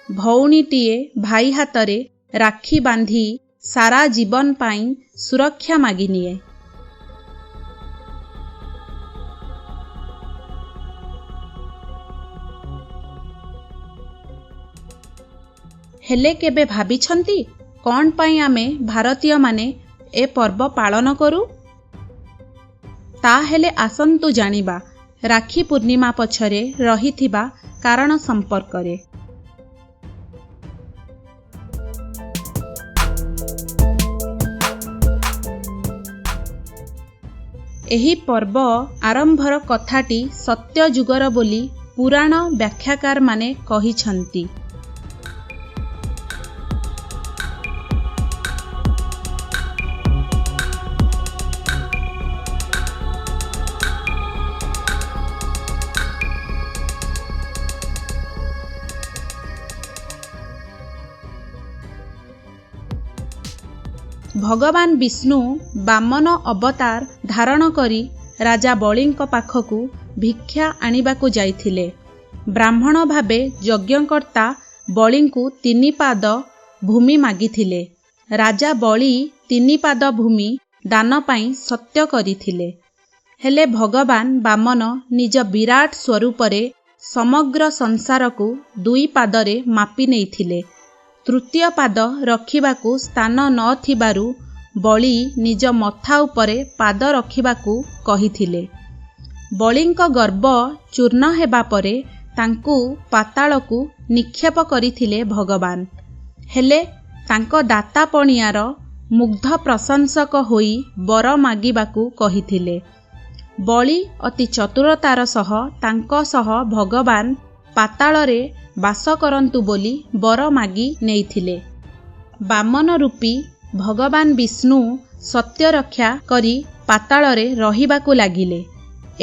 ଭଉଣୀଟିଏ ଭାଇ ହାତରେ ରାକ୍ଷୀ ବାନ୍ଧି ସାରା ଜୀବନ ପାଇଁ ସୁରକ୍ଷା ମାଗିନିଏ। ହେଲେ କେବେ ଭାବିଛନ୍ତି କ'ଣ ପାଇଁ ଆମେ ଭାରତୀୟମାନେ ଏ ପର୍ବ ପାଳନ କରୁ? ତାହେଲେ ଆସନ୍ତୁ ଜାଣିବା ରାକ୍ଷୀ ପୂର୍ଣ୍ଣିମା ପଛରେ ରହିଥିବା କାରଣ ସମ୍ପର୍କରେ। ଏହି ପର୍ବ ଆରମ୍ଭର କଥାଟି ସତ୍ୟ ଯୁଗର ବୋଲି ପୁରାଣ ବ୍ୟାଖ୍ୟାକାରମାନେ କହିଛନ୍ତି। ଭଗବାନ ବିଷ୍ଣୁ ବାମନ ଅବତାର ଧାରଣ କରି ରାଜା ବଳିଙ୍କ ପାଖକୁ ଭିକ୍ଷା ଆଣିବାକୁ ଯାଇଥିଲେ। ବ୍ରାହ୍ମଣ ଭାବେ ଯଜ୍ଞକର୍ତ୍ତା ବଳିଙ୍କୁ 3 ପାଦ ଭୂମି ମାଗିଥିଲେ। ରାଜା ବଳି 3 ପାଦ ଭୂମି ଦାନ ପାଇଁ ସତ୍ୟ କରିଥିଲେ। ହେଲେ ଭଗବାନ ବାମନ ନିଜ ବିରାଟ ସ୍ୱରୂପରେ ସମଗ୍ର ସଂସାରକୁ 2 ପାଦରେ ମାପି ନେଇଥିଲେ। ତୃତୀୟ ପାଦ ରଖିବାକୁ ସ୍ଥାନ ନଥିବାରୁ ବଳି ନିଜ ମଥା ଉପରେ ପାଦ ରଖିବାକୁ କହିଥିଲେ। ବଳିଙ୍କ ଗର୍ବ ଚୂର୍ଣ୍ଣ ହେବା ପରେ ତାଙ୍କୁ ପାତାଳକୁ ନିକ୍ଷେପ କରିଥିଲେ ଭଗବାନ। ହେଲେ ତାଙ୍କ ଦାତାପଣିଆର ମୁଗ୍ଧ ପ୍ରଶଂସକ ହୋଇ ବର ମାଗିବାକୁ କହିଥିଲେ। ବଳି ଅତି ଚତୁରତାର ସହ ତାଙ୍କ ସହ ଭଗବାନ ପାତାଳରେ ବାସ କରନ୍ତୁ ବୋଲି ବର ମାଗି ନେଇଥିଲେ। ବାମନ ରୂପୀ ଭଗବାନ ବିଷ୍ଣୁ ସତ୍ୟ ରକ୍ଷା କରି ପାତାଳରେ ରହିବାକୁ ଲାଗିଲେ।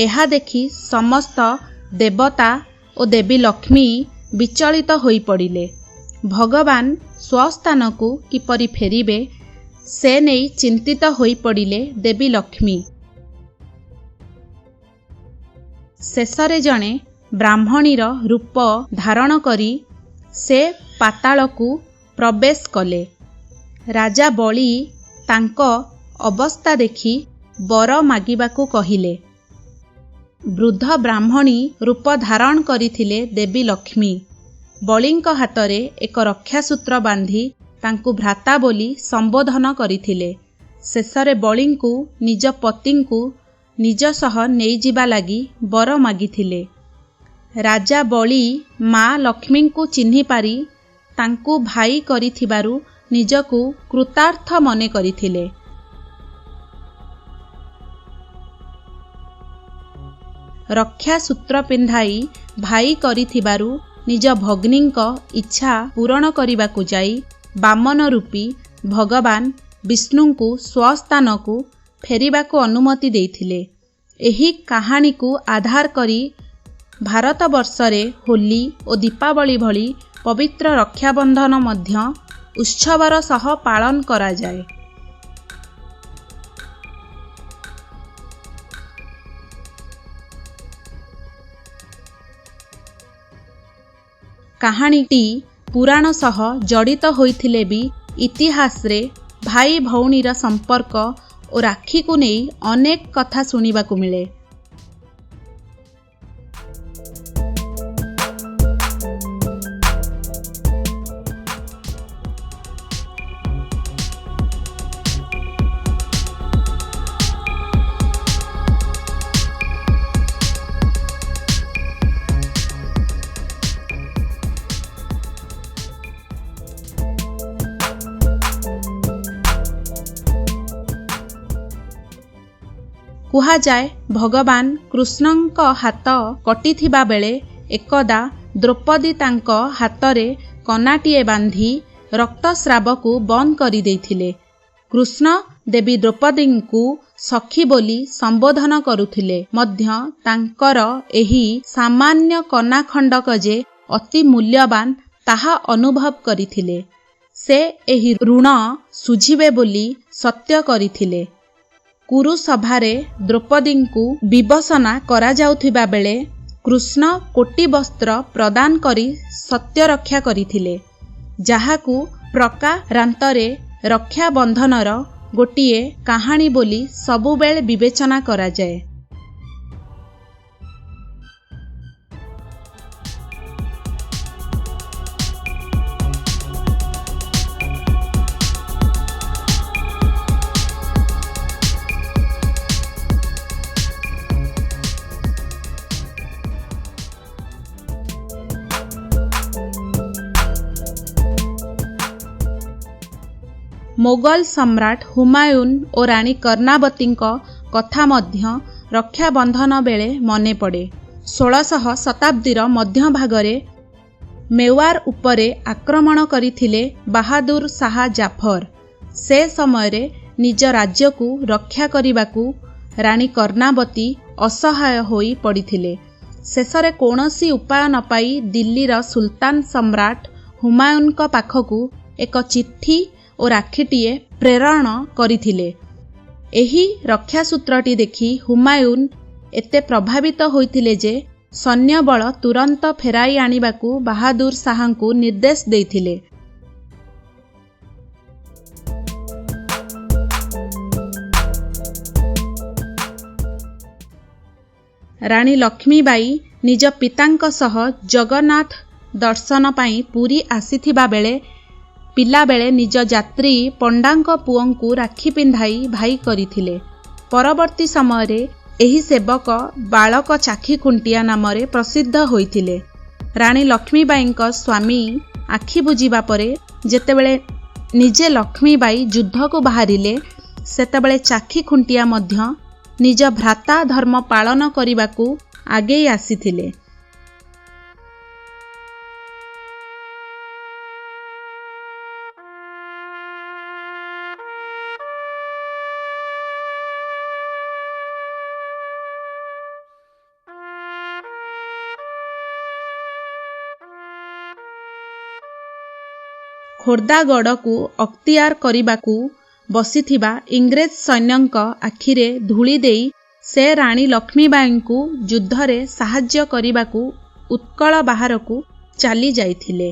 ଏହା ଦେଖି ସମସ୍ତ ଦେବତା ଓ ଦେବୀ ଲକ୍ଷ୍ମୀ ବିଚଳିତ ହୋଇପଡ଼ିଲେ। ଭଗବାନ ସ୍ୱସ୍ଥାନକୁ କିପରି ଫେରିବେ ସେ ନେଇ ଚିନ୍ତିତ ହୋଇପଡ଼ିଲେ ଦେବୀ ଲକ୍ଷ୍ମୀ। ଶେଷରେ ଜଣେ ବ୍ରାହ୍ମଣୀର ରୂପ ଧାରଣ କରି ସେ ପାତାଳକୁ ପ୍ରବେଶ କଲେ। ରାଜା ବଳି ତାଙ୍କ ଅବସ୍ଥା ଦେଖି ବର ମାଗିବାକୁ କହିଲେ। ବୃଦ୍ଧ ବ୍ରାହ୍ମଣୀ ରୂପ ଧାରଣ କରିଥିଲେ ଦେବୀ ଲକ୍ଷ୍ମୀ। ବଳିଙ୍କ ହାତରେ ଏକ ରକ୍ଷାସୂତ୍ର ବାନ୍ଧି ତାଙ୍କୁ ଭ୍ରାତା ବୋଲି ସମ୍ବୋଧନ କରିଥିଲେ। ଶେଷରେ ବଳିଙ୍କୁ ନିଜ ପତିଙ୍କୁ ନିଜ ସହ ନେଇଯିବା ଲାଗି ବର ମାଗିଥିଲେ। ରାଜା ବଳି ମା ଲକ୍ଷ୍ମୀଙ୍କୁ ଚିହ୍ନିପାରି ତାଙ୍କୁ ଭାଇ କରିଥିବାରୁ ନିଜକୁ କୃତାର୍ଥ ମନେ କରିଥିଲେ। ରକ୍ଷାସୂତ୍ର ପିନ୍ଧାଇ ଭାଇ କରିଥିବାରୁ ନିଜ ଭଗ୍ନୀଙ୍କ ଇଚ୍ଛା ପୂରଣ କରିବାକୁ ଯାଇ ବାମନ ରୂପୀ ଭଗବାନ ବିଷ୍ଣୁଙ୍କୁ ସ୍ୱସ୍ଥାନକୁ ଫେରିବାକୁ ଅନୁମତି ଦେଇଥିଲେ। ଏହି କାହାଣୀକୁ ଆଧାର କରି ଭାରତବର୍ଷରେ ହୋଲି ଓ ଦୀପାବଳି ଭଳି ପବିତ୍ର ରକ୍ଷାବନ୍ଧନ ମଧ୍ୟ ଉତ୍ସବର ସହ ପାଳନ କରାଯାଏ। କାହାଣୀଟି ପୁରାଣ ସହ ଜଡ଼ିତ ହୋଇଥିଲେ ବି ଇତିହାସରେ ଭାଇ ଭଉଣୀର ସମ୍ପର୍କ ଓ ରାକ୍ଷୀକୁ ନେଇ ଅନେକ କଥା ଶୁଣିବାକୁ ମିଳେ। କୁହାଯାଏ ଭଗବାନ କୃଷ୍ଣଙ୍କ ହାତ କଟିଥିବା ବେଳେ ଏକଦା ଦ୍ରୌପଦୀ ତାଙ୍କ ହାତରେ କନାଟିଏ ବାନ୍ଧି ରକ୍ତସ୍ରାବକୁ ବନ୍ଦ କରିଦେଇଥିଲେ। କୃଷ୍ଣ ଦେବୀ ଦ୍ରୌପଦୀଙ୍କୁ ସଖୀ ବୋଲି ସମ୍ବୋଧନ କରୁଥିଲେ ମଧ୍ୟ ତାଙ୍କର ଏହି ସାମାନ୍ୟ କନା ଖଣ୍ଡକ ଯେ ଅତି ମୂଲ୍ୟବାନ ତାହା ଅନୁଭବ କରିଥିଲେ। ସେ ଏହି ଋଣ ଶୁଝିବେ ବୋଲି ସତ୍ୟ କରିଥିଲେ। କୁରୁସଭାରେ ଦ୍ରୌପଦୀଙ୍କୁ ବିବସନା କରାଯାଉଥିବା ବେଳେ କୃଷ୍ଣ କୋଟି ବସ୍ତ୍ର ପ୍ରଦାନ କରି ସତ୍ୟ ରକ୍ଷା କରିଥିଲେ, ଯାହାକୁ ପ୍ରକାରାନ୍ତରେ ରକ୍ଷାବନ୍ଧନର ଗୋଟିଏ କାହାଣୀ ବୋଲି ସବୁବେଳେ ବିବେଚନା କରାଯାଏ। ମୋଗଲ ସମ୍ରାଟ ହୁମାୟୁନ ଓ ରାଣୀ କର୍ଣ୍ଣାବତୀଙ୍କ କଥା ମଧ୍ୟ ରକ୍ଷାବନ୍ଧନ ବେଳେ ମନେପଡ଼େ। 1600 ଶତାବ୍ଦୀର ମଧ୍ୟଭାଗରେ ମେୱାର ଉପରେ ଆକ୍ରମଣ କରିଥିଲେ ବାହାଦୁର ଶାହ ଜାଫର। ସେ ସମୟରେ ନିଜ ରାଜ୍ୟକୁ ରକ୍ଷା କରିବାକୁ ରାଣୀ କର୍ଣ୍ଣାବତୀ ଅସହାୟ ହୋଇ ପଡ଼ିଥିଲେ। ଶେଷରେ କୌଣସି ଉପାୟ ନ ପାଇ ଦିଲ୍ଲୀର ସୁଲତାନ ସମ୍ରାଟ ହୁମାୟୁନଙ୍କ ପାଖକୁ ଏକ ଚିଠି ଓ ରାକ୍ଷୀଟିଏ ପ୍ରେରଣ କରିଥିଲେ। ଏହି ରକ୍ଷାସୂତ୍ରଟି ଦେଖି ହୁମାୟୁନ ଏତେ ପ୍ରଭାବିତ ହୋଇଥିଲେ ଯେ ସୈନ୍ୟବଳ ତୁରନ୍ତ ଫେରାଇ ଆଣିବାକୁ ବାହାଦୁର ଶାହଙ୍କୁ ନିର୍ଦ୍ଦେଶ ଦେଇଥିଲେ। ରାଣୀ ଲକ୍ଷ୍ମୀବାଈ ନିଜ ପିତାଙ୍କ ସହ ଜଗନ୍ନାଥ ଦର୍ଶନ ପାଇଁ ପୁରୀ ଆସିଥିବା ବେଳେ ପିଲାବେଳେ ନିଜ ଯାତ୍ରୀ ପଣ୍ଡାଙ୍କ ପୁଅଙ୍କୁ ରାକ୍ଷୀ ପିନ୍ଧାଇ ଭାଇ କରିଥିଲେ। ପରବର୍ତ୍ତୀ ସମୟରେ ଏହି ସେବକ ବାଳକ ଚାଖି ଖୁଣ୍ଟିଆ ନାମରେ ପ୍ରସିଦ୍ଧ ହୋଇଥିଲେ। ରାଣୀ ଲକ୍ଷ୍ମୀବାଈଙ୍କ ସ୍ୱାମୀ ଆଖି ବୁଜିବା ପରେ ଯେତେବେଳେ ନିଜେ ଲକ୍ଷ୍ମୀବାଈ ଯୁଦ୍ଧକୁ ବାହାରିଲେ, ସେତେବେଳେ ଚାଖି ଖୁଣ୍ଟିଆ ମଧ୍ୟ ନିଜ ଭ୍ରାତା ଧର୍ମ ପାଳନ କରିବାକୁ ଆଗେଇ ଆସିଥିଲେ। ଖୋର୍ଦ୍ଧାଗଡ଼କୁ ଅକ୍ତିଆର କରିବାକୁ ବସିଥିବା ଇଂରେଜ ସୈନ୍ୟଙ୍କ ଆଖିରେ ଧୂଳି ଦେଇ ସେ ରାଣୀ ଲକ୍ଷ୍ମୀବାଈଙ୍କୁ ଯୁଦ୍ଧରେ ସାହାଯ୍ୟ କରିବାକୁ ଉତ୍କଳ ବାହାରକୁ ଚାଲି ଯାଇଥିଲେ।